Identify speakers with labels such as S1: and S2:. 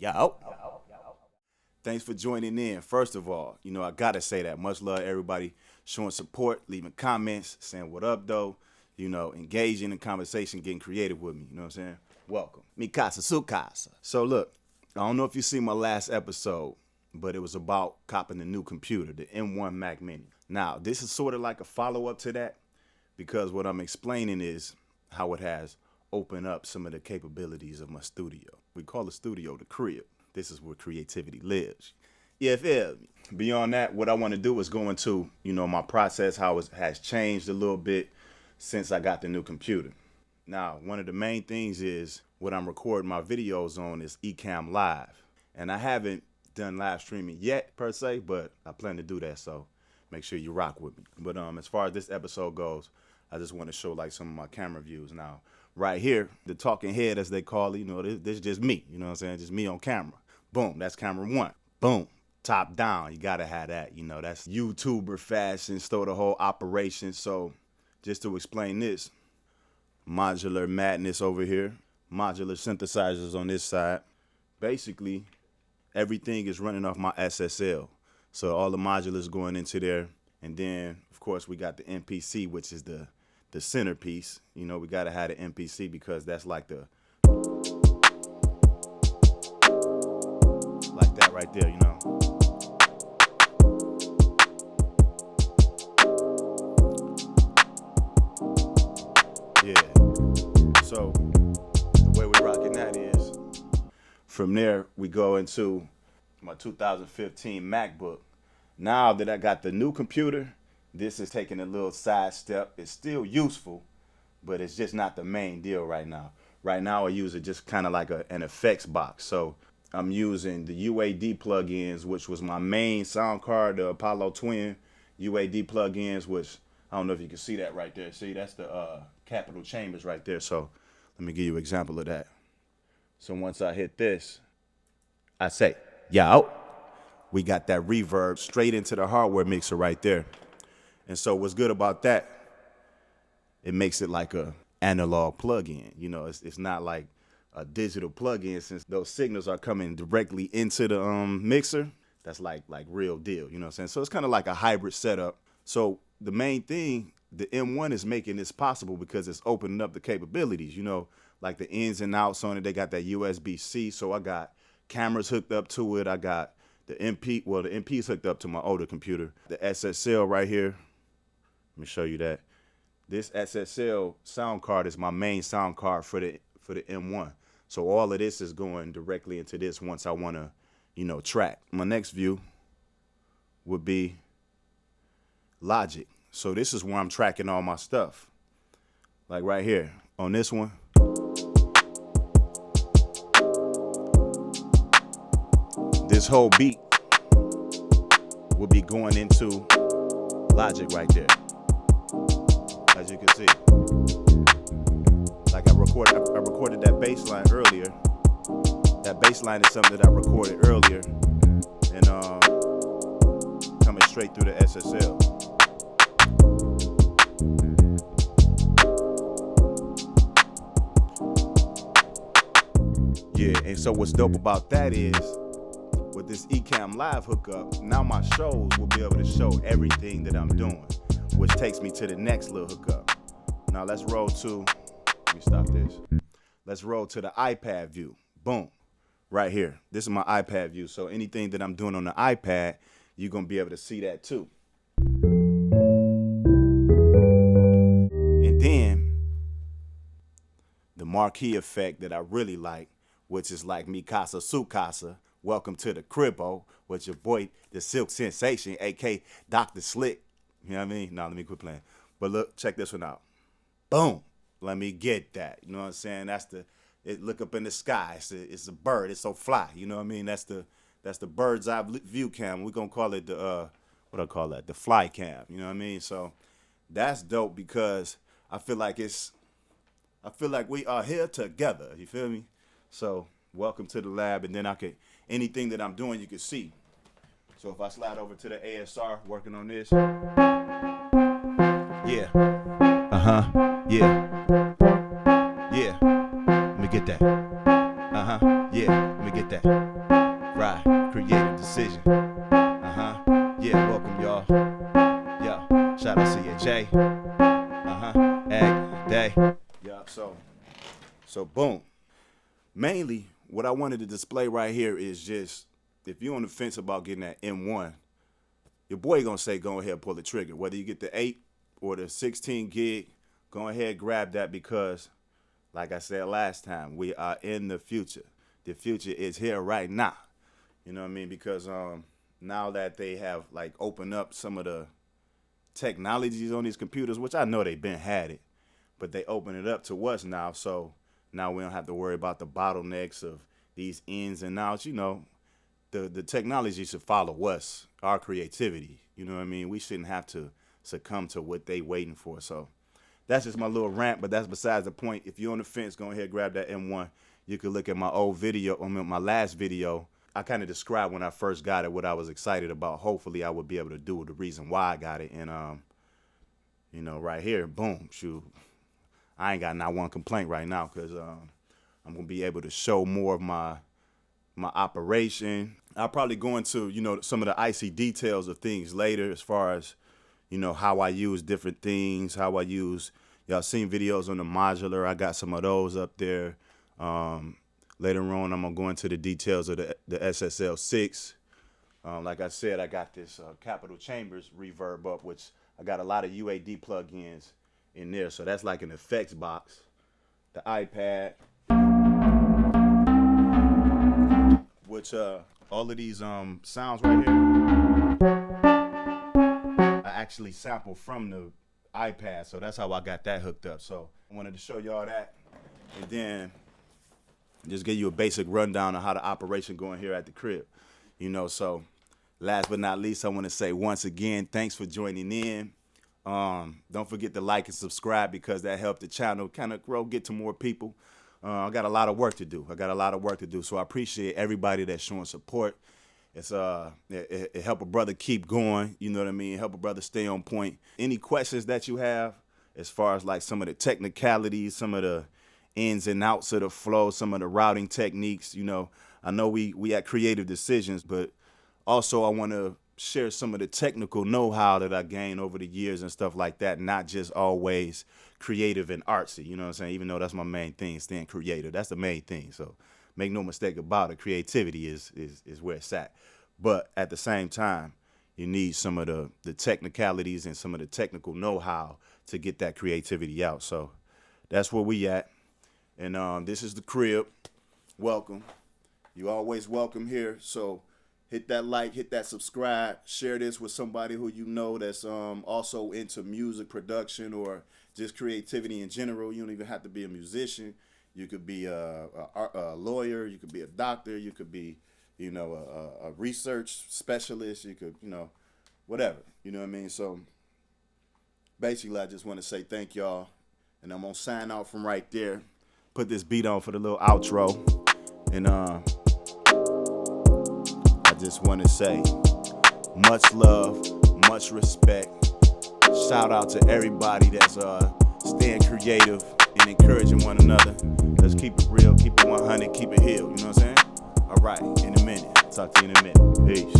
S1: Yo. Thanks for joining in. First of all, I gotta say that. Much love to everybody showing support, leaving comments, saying what up though, engaging in conversation, getting creative with me. You know what I'm saying? Welcome. Mi casa, su casa. So look, I don't know if you see my last episode, but it was about copping the new computer, the M1 Mac Mini. Now, this is sort of like a follow-up to that because what I'm explaining is how it has opened up some of the capabilities of my studio. We call the studio the crib. This is where creativity lives. You feel me? Beyond that, what I want to do is go into, my process, how it has changed a little bit since I got the new computer. Now, one of the main things is what I'm recording my videos on is ecamm live. And I haven't done live streaming yet per se, but I plan to do that. So make sure you rock with me. But as far as this episode goes, I just want to show like some of my camera views. Now, right here, the talking head as they call it, this is just me, you know what I'm saying? Just me on camera. Boom, that's camera one. Boom, top down, you gotta have that, that's YouTuber fashion, stole the whole operation. So just to explain this, modular madness over here, modular synthesizers on this side. Basically, everything is running off my SSL. So all the modulars going into there. And then, of course, we got the MPC, which is the centerpiece. We gotta have the MPC because that's like that right there, Yeah. So the way we're rocking that is from there we go into my 2015 MacBook. Now that I got the new computer, this is taking a little side step. It's still useful, but it's just not the main deal right now. Right now I use it just kind of like an effects box. So I'm using the UAD plugins, which was my main sound card, the Apollo Twin UAD plugins, which I don't know if you can see that right there. See, that's the Capital Chambers right there. So let me give you an example of that. So once I hit this, I say, yo, we got that reverb straight into the hardware mixer right there. And so what's good about that, it makes it like a analog plug-in. It's not like a digital plug-in, since those signals are coming directly into the mixer. That's like real deal, you know what I'm saying? So it's kind of like a hybrid setup. So the main thing, the M1 is making this possible because it's opening up the capabilities, like the ins and outs on it. They got that USB-C, so I got cameras hooked up to it. I got the MP, the MP is hooked up to my older computer. The SSL right here, let me show you that. This SSL sound card is my main sound card for the M1. So all of this is going directly into this once I want to, track. My next view would be Logic. So this is where I'm tracking all my stuff. Like right here on this one. This whole beat will be going into Logic right there. As you can see. Like I recorded that bass line earlier. That bass line is something that I recorded earlier and coming straight through the SSL. Yeah, and so what's dope about that is with this ecamm live hookup, now my shows will be able to show everything that I'm doing, which takes me to the next little hookup. Now let's roll to, let me stop this. Let's roll to the iPad view. Boom, right here. This is my iPad view. So anything that I'm doing on the iPad, you're gonna be able to see that too. And then the marquee effect that I really like, which is like mi casa, su casa, welcome to the cribbo, with your boy, the Cylk Sensation, aka Dr. Slick. You know what I mean? Now let me quit playing. But look, check this one out. Boom. Let me get that. You know what I'm saying? Look up in the sky. It's a bird. It's so fly. You know what I mean? That's the bird's eye view cam. We're gonna call it the what I call that? The fly cam. You know what I mean? So that's dope because I feel like we are here together. You feel me? So welcome to the lab, and then anything that I'm doing you can see. So if I slide over to the ASR working on this. Yeah. Yeah. Yeah. Let me get that. Yeah, let me get that. Right, creative decision. Yeah, welcome y'all. Yo, shout out CJ. Egg day. Yeah, so boom. Mainly, what I wanted to display right here is just, if you're on the fence about getting that M1, your boy gonna say go ahead and pull the trigger. Whether you get the 8 or the 16 gig, go ahead, grab that, because like I said last time, we are in the future. The future is here right now. You know what I mean? Because now that they have like opened up some of the technologies on these computers, which I know they've been had it, but they open it up to us now. So now we don't have to worry about the bottlenecks of these ins and outs. You know, the technology should follow us, our creativity. You know what I mean? We shouldn't have to succumb to what they waiting for. So that's just my little rant, but that's besides the point. If you're on the fence, go ahead, grab that M1. You can look at my old video, my last video. I kind of described when I first got it, what I was excited about. Hopefully I would be able to do the reason why I got it. And, you know, right here, boom, shoot. I ain't got not one complaint right now, because I'm going to be able to show more of my operation. I'll probably go into, you know, some of the icy details of things later, as far as, you know, how I use different things, how I use, y'all seen videos on the modular. I got some of those up there. Later on, I'm going to go into the details of the SSL6. Like I said, I got this Capital Chambers reverb up, which I got a lot of UAD plugins in there. So that's like an effects box. The iPad, which all of these sounds right here, I actually sample from the iPad. So that's how I got that hooked up. So I wanted to show y'all that. And then just give you a basic rundown of how the operation going here at the crib. You know, so last but not least, I want to say once again, thanks for joining in. Don't forget to like and subscribe, because that helped the channel kind of grow, get to more people. I got a lot of work to do. So I appreciate everybody that's showing support. It's it help a brother keep going. You know what I mean? Help a brother stay on point. Any questions that you have, as far as like some of the technicalities, some of the ins and outs of the flow, some of the routing techniques, you know, I know we at Creative Decisions, but also I want to share some of the technical know-how that I gained over the years and stuff like that, not just always creative and artsy, you know what I'm saying? Even though that's my main thing, staying creative, that's the main thing. So make no mistake about it, creativity is where it's at. But at the same time, you need some of the technicalities and some of the technical know-how to get that creativity out. So that's where we at. And this is the crib. Welcome. You always welcome here. So hit that like, hit that subscribe, share this with somebody who you know that's also into music production or just creativity in general. You don't even have to be a musician. You could be a lawyer. You could be a doctor. You could be, you know, a research specialist. You could, you know, whatever. You know what I mean? So basically, I just want to say thank y'all. And I'm going to sign out from right there. Put this beat on for the little outro. And I just want to say much love, much respect. Shout out to everybody that's staying creative and encouraging one another. Let's keep it real, keep it 100, keep it healed. You know what I'm saying? All right, in a minute. Talk to you in a minute. Peace.